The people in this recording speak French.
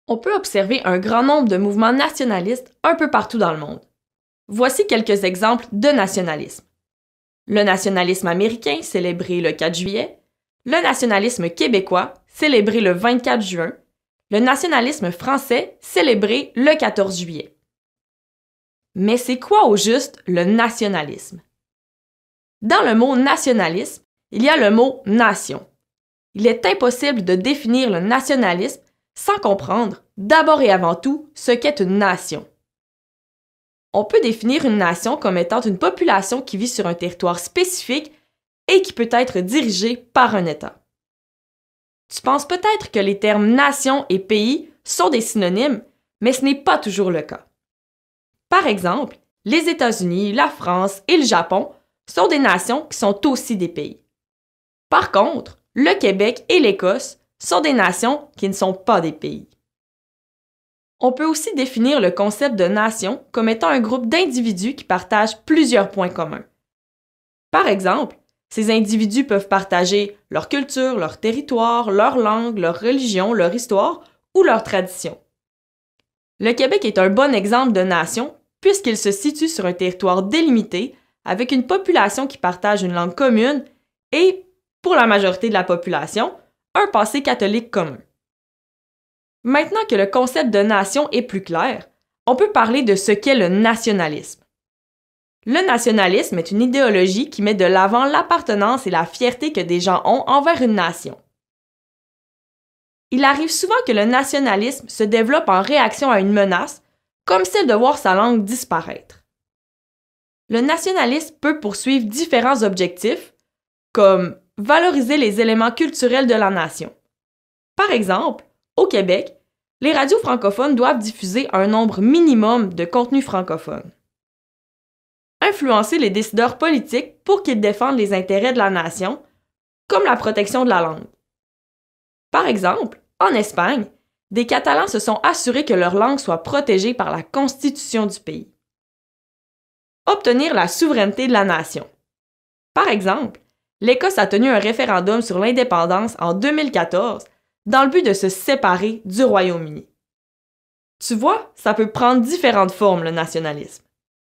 On peut observer un grand nombre de mouvements nationalistes un peu partout dans le monde. Voici quelques exemples de nationalisme. Le nationalisme américain, célébré le 4 juillet, le nationalisme québécois, célébré le 24 juin, le nationalisme français, célébré le 14 juillet. Mais c'est quoi au juste le nationalisme? Dans le mot nationalisme, il y a le mot nation. Il est impossible de définir le nationalisme sans comprendre, d'abord et avant tout, ce qu'est une nation. On peut définir une nation comme étant une population qui vit sur un territoire spécifique et qui peut être dirigée par un État. Tu penses peut-être que les termes nation et pays sont des synonymes, mais ce n'est pas toujours le cas. Par exemple, les États-Unis, la France et le Japon sont des nations qui sont aussi des pays. Par contre, le Québec et l'Écosse sont des nations qui ne sont pas des pays. On peut aussi définir le concept de nation comme étant un groupe d'individus qui partagent plusieurs points communs. Par exemple, ces individus peuvent partager leur culture, leur territoire, leur langue, leur religion, leur histoire ou leur tradition. Le Québec est un bon exemple de nation puisqu'il se situe sur un territoire délimité avec une population qui partage une langue commune et, pour la majorité de la population, un passé catholique commun. Maintenant que le concept de nation est plus clair, on peut parler de ce qu'est le nationalisme. Le nationalisme est une idéologie qui met de l'avant l'appartenance et la fierté que des gens ont envers une nation. Il arrive souvent que le nationalisme se développe en réaction à une menace, comme celle de voir sa langue disparaître. Le nationalisme peut poursuivre différents objectifs, comme valoriser les éléments culturels de la nation. Par exemple, au Québec, les radios francophones doivent diffuser un nombre minimum de contenus francophones. Influencer les décideurs politiques pour qu'ils défendent les intérêts de la nation, comme la protection de la langue. Par exemple, en Espagne, des Catalans se sont assurés que leur langue soit protégée par la Constitution du pays. Obtenir la souveraineté de la nation. Par exemple, l'Écosse a tenu un référendum sur l'indépendance en 2014 dans le but de se séparer du Royaume-Uni. Tu vois, ça peut prendre différentes formes, le nationalisme.